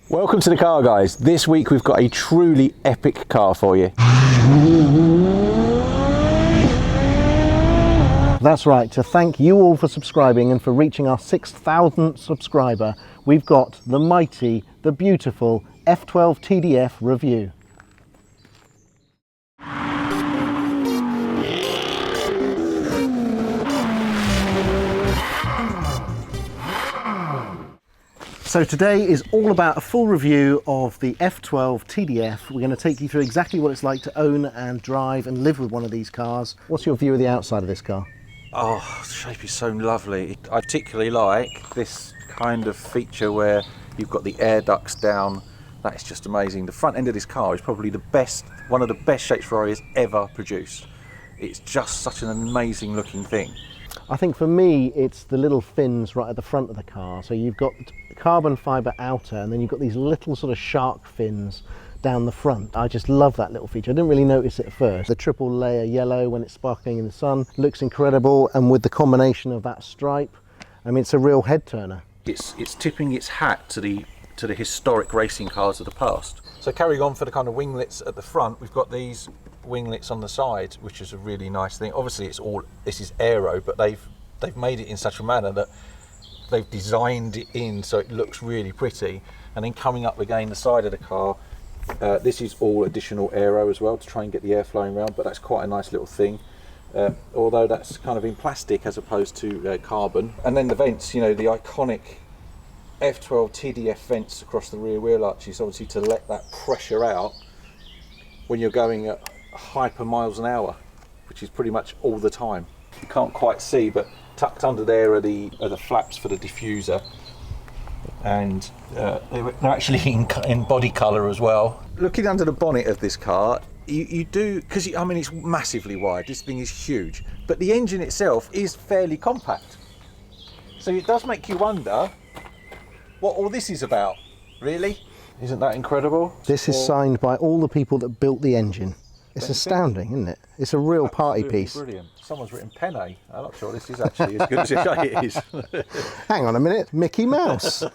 Welcome to the Car Guys. This week we've got a truly epic car for you. That's right, to thank you all for subscribing and for reaching our 6,000th subscriber, we've got the mighty, the beautiful F12 TDF review. So today is all about a full review of the F12 TDF. We're going to take you through exactly what it's like to own and drive and live with one of these cars. What's your view of the outside of this car? Oh, the shape is so lovely. I particularly like this kind of feature where you've got the air ducts down. That is just amazing. The front end of this car is probably the best, one of the best shapes Ferrari has ever produced. It's just such an amazing looking thing. I think for me it's the little fins right at the front of the car. So you've got carbon fibre outer and then you've got these little sort of shark fins down the front. I just love that little feature. I didn't really notice it at first. The triple layer yellow when it's sparkling in the sun looks incredible, and with the combination of that stripe, I mean, it's a real head turner. It's tipping its hat to the historic racing cars of the past. So carrying on for the kind of winglets at the front, we've got these winglets on the side, which is a really nice thing. Obviously this is aero, but they've made it in such a manner that they've designed it in so it looks really pretty. And then coming up again the side of the car, this is all additional aero as well to try and get the air flowing around, but that's quite a nice little thing. Although that's kind of in plastic as opposed to carbon. And then the vents, you know, the iconic F12 TDF vents across the rear wheel arches, obviously to let that pressure out when you're going at hyper miles an hour, which is pretty much all the time. You can't quite see, but tucked under there are the flaps for the diffuser, and they're actually in body colour as well. Looking under the bonnet of this car, you do, because I mean it's massively wide, this thing is huge, but the engine itself is fairly compact, so it does make you wonder what all this is about, really. Isn't that incredible? This is signed by all the people that built the engine. It's astounding, isn't it? It's a real party piece. Brilliant. Someone's written Penne. I'm not sure this is actually as good as it is. Hang on a minute, Mickey Mouse. I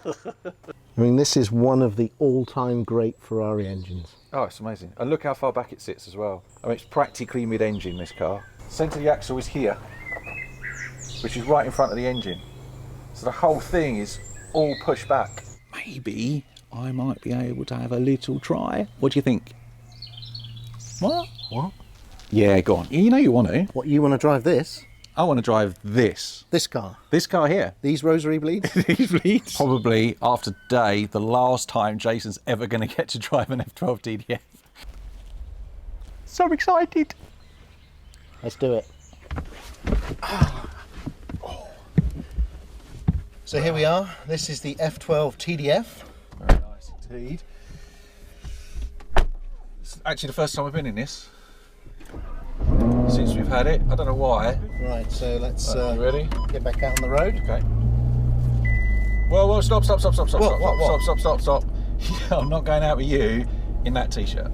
mean, this is one of the all-time great Ferrari engines. Oh, it's amazing. And look how far back it sits as well. I mean, it's practically mid-engine, this car. Centre of the axle is here, which is right in front of the engine. So the whole thing is all pushed back. Maybe I might be able to have a little try. What do you think? What? What? Yeah, go on. You know you want to. What, you want to drive this? I want to drive this. This car? This car here. These rosary bleeds? These bleeds. Probably, after today, the last time Jason's ever going to get to drive an F12 TDF. So excited. Let's do it. So here we are. This is the F12 TDF. Very nice indeed. It's actually the first time I've been in this since we've had it. I don't know why. Right, so let's ready? Get back out on the road. Okay. Whoa, stop. What? Stop. Yeah, I'm not going out with you in that t-shirt.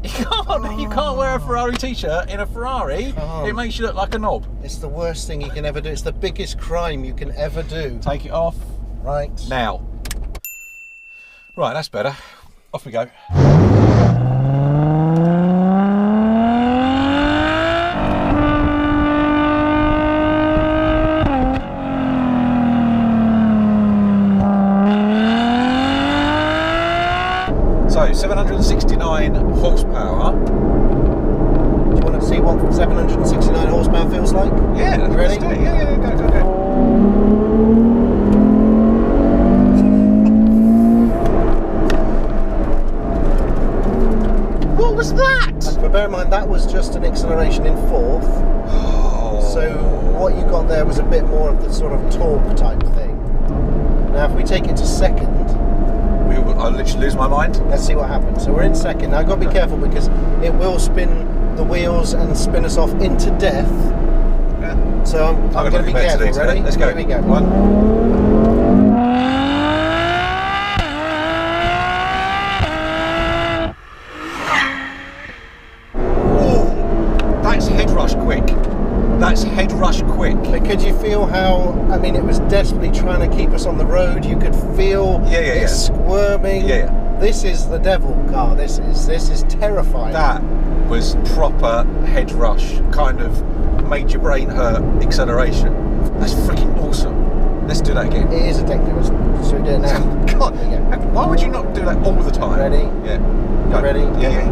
You can't wear a Ferrari t-shirt in a Ferrari. It makes you look like a knob. It's the worst thing you can ever do. It's the biggest crime you can ever do. Take it off. Right. Now. Right, that's better. Off we go. So 769 horsepower. Do you want to see what 769 horsepower feels like? Yeah, ready? Yeah, go. What was that? But bear in mind that was just an acceleration in fourth. So what you got there was a bit more of the sort of torque type thing. Now if we take it to second, I'll literally lose my mind. Let's see what happens. So we're in second. Now I've got to be careful because it will spin the wheels and spin us off into death. Yeah. So I'm going to be careful. Ready? Let's go. Here we go. One. Oh, that's head rush quick. That's head rush quick. But could you feel how, I mean, it was desperately trying to keep us on the road. You could feel it squirming. This is the devil car. This is terrifying. That was proper head rush, kind of made your brain hurt acceleration. That's freaking awesome. Let's do that again. It is addictive. Should we do it now? God, why would you not do that all the time? Ready? Yeah. You ready? Yeah.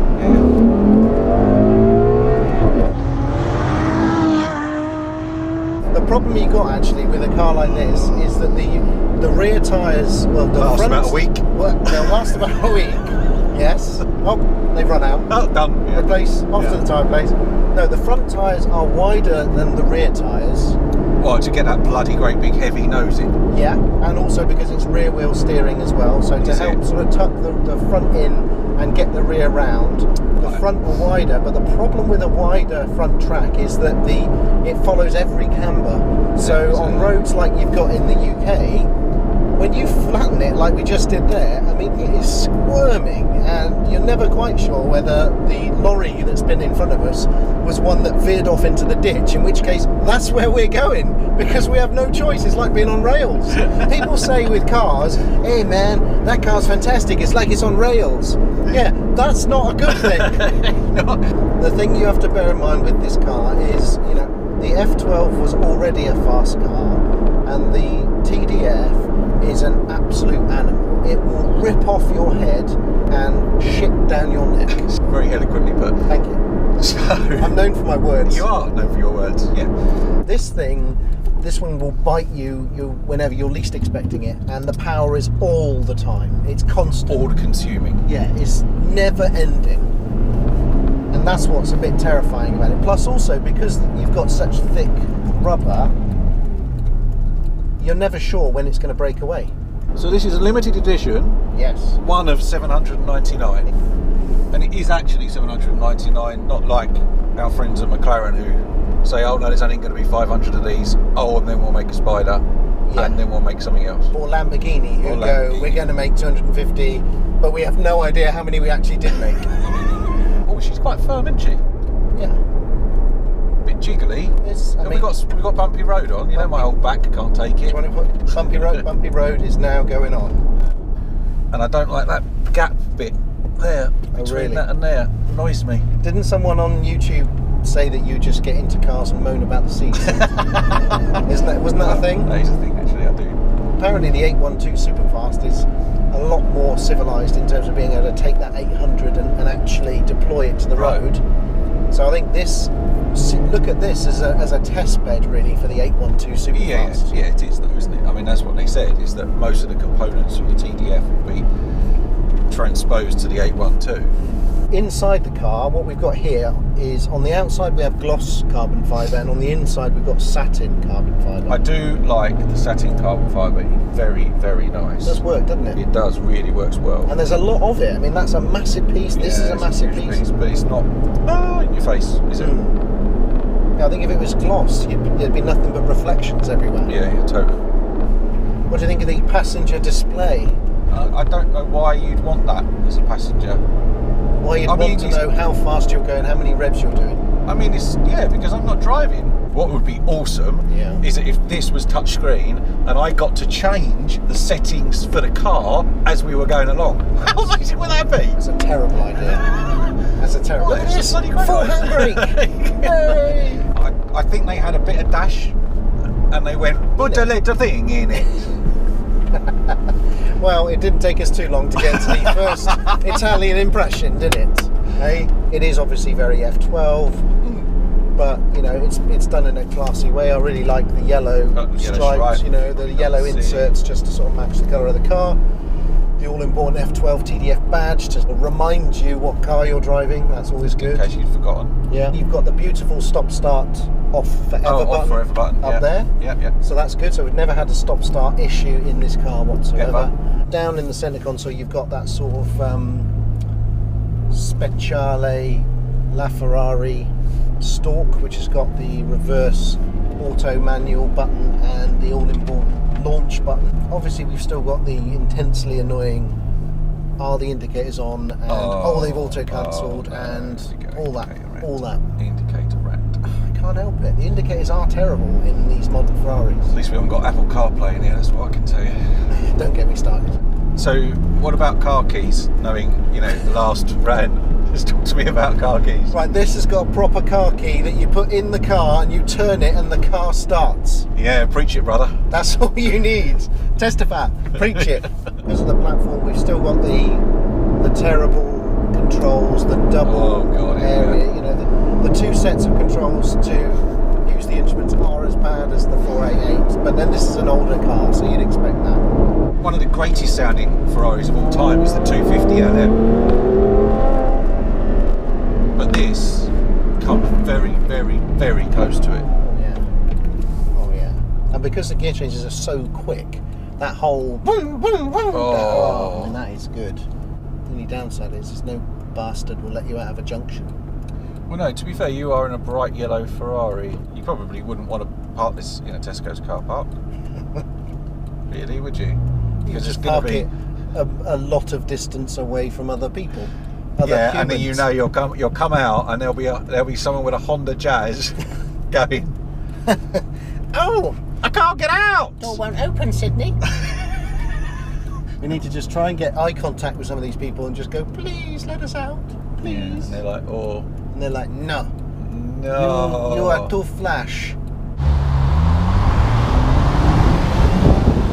The problem you got actually with a car like this is that the rear tyres, well, the last front, about a week. Well, they'll last about a week. Yes. Oh, they've run out. Oh, done. Yeah. Replace. Off to the tyre place. No, the front tyres are wider than the rear tyres. Well, to get that bloody great big heavy nose in. Yeah, and also because it's rear wheel steering as well, so to help sort of tuck the front in and get the rear round, the front were wider, but the problem with a wider front track is that it follows every camber. So on roads like you've got in the UK, when you flatten it like we just did there, I mean, it is squirming, and you're never quite sure whether the lorry that's been in front of us was one that veered off into the ditch, in which case that's where we're going, because we have no choice. It's like being on rails. People say with cars, hey man, that car's fantastic, it's like it's on rails. Yeah, that's not a good thing. The thing you have to bear in mind with this car is, you know, the F12 was already a fast car, and the TDF is an absolute animal. It will rip off your head and shit down your neck. Very eloquently put. Thank you. So, I'm known for my words. You are known for your words, yeah. This one will bite you whenever you're least expecting it, and the power is all the time. It's constant. All consuming. Yeah, it's never ending. And that's what's a bit terrifying about it. Plus also, because you've got such thick rubber, you're never sure when it's going to break away. So this is a limited edition. Yes. One of 799. And it is actually 799, not like our friends at McLaren who say, oh no, there's only going to be 500 of these. Oh, and then we'll make a Spider. And then we'll make something else. Or Lamborghini, who go, we're going to make 250, but we have no idea how many we actually did make. Oh, she's quite firm, isn't she? Yeah. Bit jiggly. We've got bumpy road on. You know my old back can't take it. Do you want to put bumpy road? Bumpy road is now going on. And I don't like that gap bit there between that and there. Annoys me. Didn't someone on YouTube say that you just get into cars and moan about the seats? Wasn't that a thing? That is a thing, actually. I do. Apparently, the 812 Superfast is a lot more civilised in terms of being able to take that 800 and actually deploy it to the road. So I think look at this as a test bed really for the 812 Superfast. Yeah, it is though, isn't it? I mean, that's what they said, is that most of the components from the TDF will be transposed to the 812. Inside the car, what we've got here is, on the outside we have gloss carbon fibre, and on the inside we've got satin carbon fibre. I do like the satin carbon fibre. It's very, very nice. It does work, doesn't it? It does, really works well. And there's a lot of it. I mean, that's a massive piece. This is a massive piece. But it's not in your face, is it? Yeah, I think if it was gloss, there'd be nothing but reflections everywhere. Yeah, totally. What do you think of the passenger display? I don't know why you'd want that as a passenger. Why you'd want to know how fast you're going, how many revs you're doing. I mean, because I'm not driving. What would be awesome is that if this was touchscreen and I got to change the settings for the car as we were going along. How amazing would that be? That's a terrible idea. That's a terrible idea. It's bloody great. Full handbrake! Yay! I think they had a bit of dash and they went, put a little thing in it. Well, it didn't take us too long to get to the first Italian impression, did it? Hey, it is obviously very F12, but you know it's done in a classy way. I really like the yellow stripes, you know, the yellow inserts just to sort of match the colour of the car. The all-important F12 TDF badge to remind you what car you're driving. That's always good. In case you'd forgotten. Yeah. You've got the beautiful stop-start off forever button up there. Yeah. So that's good. So we've never had a stop-start issue in this car whatsoever. Down in the centre console, you've got that sort of Speciale LaFerrari stalk, which has got the reverse auto manual button and the all-important launch button. Obviously we've still got the intensely annoying are the indicators on and they've auto cancelled and all that indicator rant. I can't help it. The indicators are terrible in these modern Ferraris. At least we haven't got Apple CarPlay in here, that's what I can tell you. Don't get me started. So, what about car keys? Knowing, you know, the last Rant, just talk to me about car keys. Right, this has got a proper car key that you put in the car and you turn it and the car starts. Yeah, preach it, brother. That's all you need. Testify, preach it. Because of the platform, we've still got the terrible controls, the double area. Yeah. You know, the two sets of controls to use the instruments are as bad as the 488. But then this is an older car, so you'd expect that. One of the greatest sounding Ferraris of all time is the 250 LM. But this comes very, very, very close to it. Oh yeah. Oh yeah. And because the gear changes are so quick, that whole boom, boom, boom, I mean, that is good. The only downside is there's no bastard will let you out of a junction. Well, no, to be fair, you are in a bright yellow Ferrari. You probably wouldn't want to park this in a Tesco's car park. Really, would you? Because Just it's going park to be... it a lot of distance away from other people. Yeah, and then you know you'll come out and there'll be someone with a Honda Jazz going, oh, I can't get out! door won't open, Sydney. We need to just try and get eye contact with some of these people and just go, please let us out, please. Yeah, and they're like, oh, And they're like, no, no. you are too flash.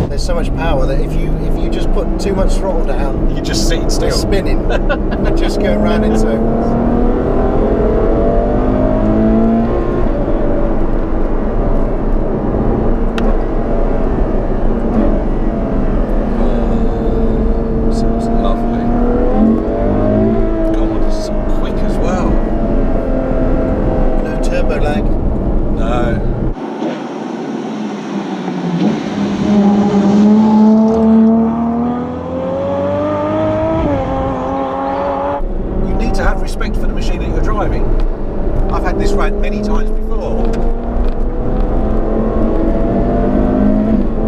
There's so much power that if you just put too much throttle down, You're just sitting still. you're spinning. You're just going round in circles. Sounds lovely. God, this is so quick as well. No turbo lag. No. You need to have respect for the machine that you're driving. I've had this Rant many times before.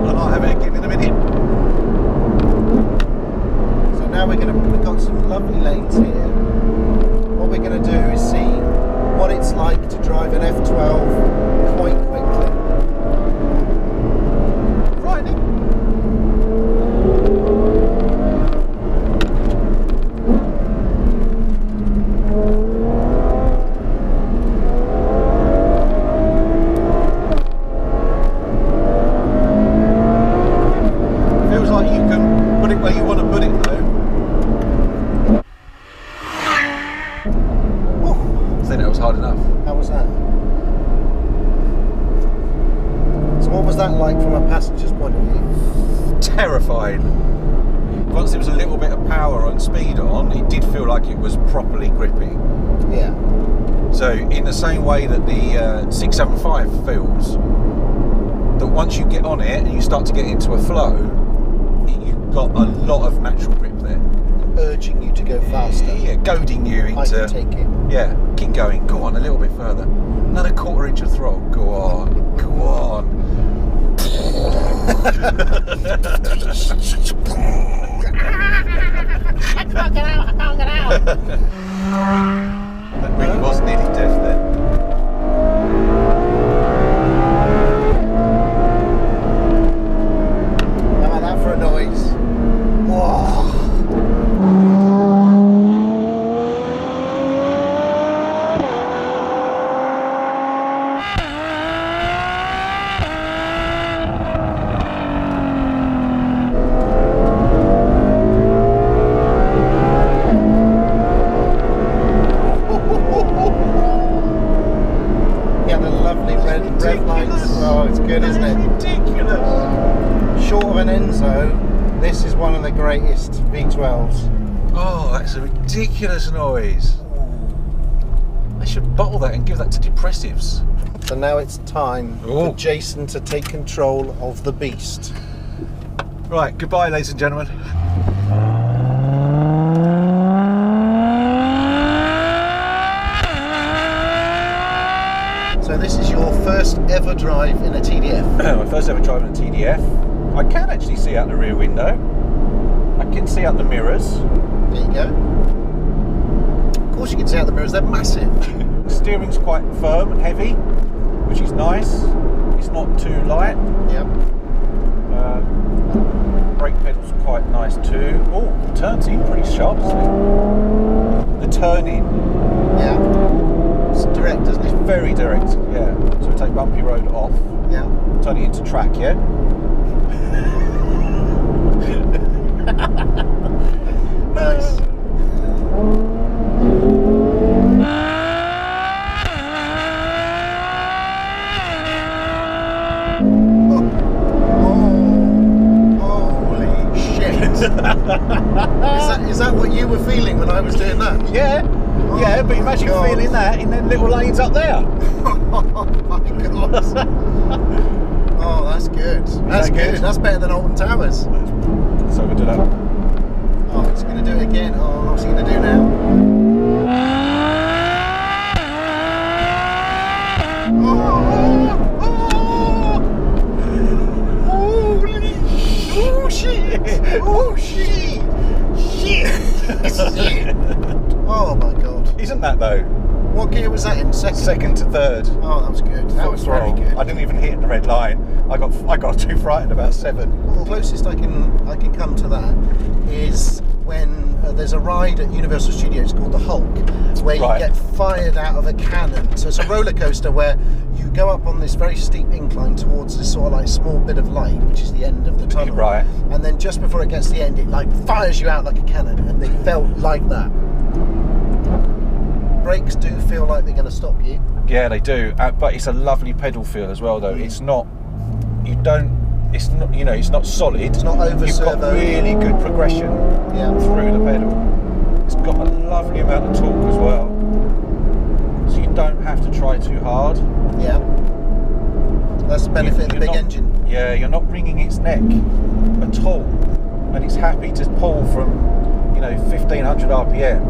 And I'll have it again in a minute. So now we've got some lovely lanes here. What we're going to do is see what it's like to drive an F12 quite quickly. Right then. Feels like you can put it where you want to put it though. I think that was hard enough. How was that? So what was that like from a passenger's point of view? Terrifying. Once there was a little bit of power and speed on, it did feel like it was properly gripping. Yeah. So in the same way that the 675 feels, that once you get on it and you start to get into a flow, you've got a lot of natural grip there. Urging you to go faster. Yeah, goading you I into... can take it. Yeah, keep going. Go on, a little bit further. Another quarter inch of throttle. Go on. Go on. I can't get out, I can't get out. That really was nearly death then. How about that for a noise? Whoa. Yeah, the lovely red lights. Oh, it's good, isn't it? Ridiculous. Short of an Enzo, this is one of the greatest V12s. Oh, that's a ridiculous noise. They should bottle that and give that to depressives. So now it's time Oh. for Jason to take control of the beast. Right, goodbye, ladies and gentlemen. So this is your first ever drive in a TDF. My first ever driving a TDF. I can actually see out the rear window. I can see out the mirrors. There you go. Of course you can see out the mirrors, they're massive. The steering's quite firm and heavy. which is nice. It's not too light. Yep. Brake pedal's quite nice too. Oh, the turn seem pretty sharp, isn't it? The turning. Yeah. It's direct, isn't it? It's very direct, yeah. So we take bumpy road off. Yeah. Turn it into track, yeah? Nice. Is that what you were feeling when I was doing that? Yeah, oh, yeah, but imagine God. feeling that in them little lanes up there. Oh my God. Oh, that's good. That's good. That's better than Alton Towers. So we'll do that. Oh, it's going to do it again. Oh, what's he going to do now? Oh shit! Oh shit! Shit! Shit! Oh my God! Isn't that though? What gear was that in? Second to third. Oh, that was good. That was very good. I didn't even hit the red line. I got too frightened about 7. The closest I can come to that is when there's a ride at Universal Studios called the Hulk, where you get fired out of a cannon. So it's a roller coaster where you go up on this very steep incline towards this sort of like small bit of light, which is the end of the tunnel. Right. And then just before it gets to the end, it like fires you out like a cannon, and they felt like that. Brakes do feel like they're going to stop you. Yeah, they do. But it's a lovely pedal feel as well, though. It's not. It's not. You know, it's not solid. It's not over You've got servo. really good progression through the pedal. It's got a lovely amount of torque as well, so you don't have to try too hard. Yeah. That's the benefit of the big engine. Yeah, you're not wringing its neck at all, and it's happy to pull from, 1500 RPM.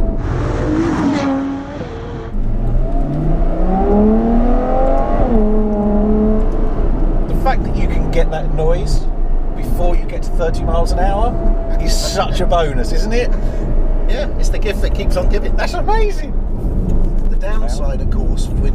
The fact that you can get that noise before you get to 30 miles an hour is such a bonus, isn't it? Yeah, it's the gift that keeps on giving. That's amazing. The downside, of course, with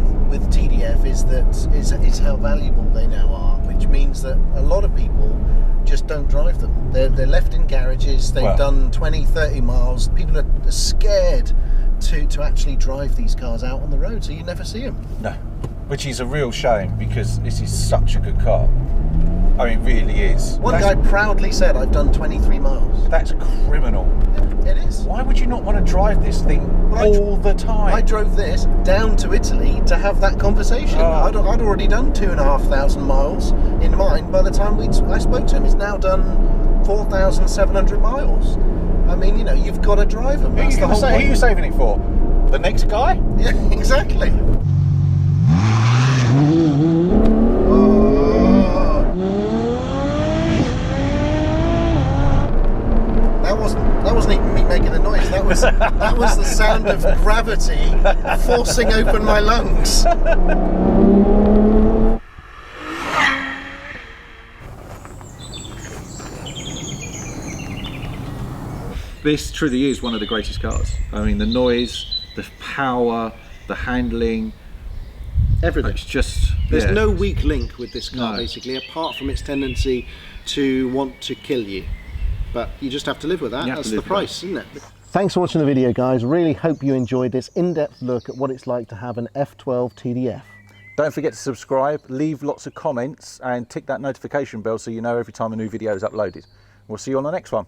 TDF is how valuable they now are, which means that a lot of people just don't drive them. They're left in garages. They've done 20, 30 miles. People are scared to actually drive these cars out on the road, so you never see them. No, which is a real shame because this is such a good car. I mean, it really is. One guy proudly said, "I've done 23 miles." That's criminal. Yeah, it is. Why would you not want to drive this thing all the time? I drove this down to Italy to have that conversation. I'd already done 2,500 miles in mine by the time I spoke to him. He's now done 4,700 miles. I mean, you've got to drive them. That's the whole point. Who are you saving it for? The next guy? Yeah, exactly. That wasn't even me making the noise. That was the sound of gravity forcing open my lungs. This truly is one of the greatest cars. I mean, the noise, the power, the handling, everything. It's just... There's no weak link with this car, basically, apart from its tendency to want to kill you. But you just have to live with that. That's the price, isn't it? Thanks for watching the video, guys. Really hope you enjoyed this in-depth look at what it's like to have an F12 TDF. Don't forget to subscribe, leave lots of comments, and tick that notification bell so you know every time a new video is uploaded. We'll see you on the next one.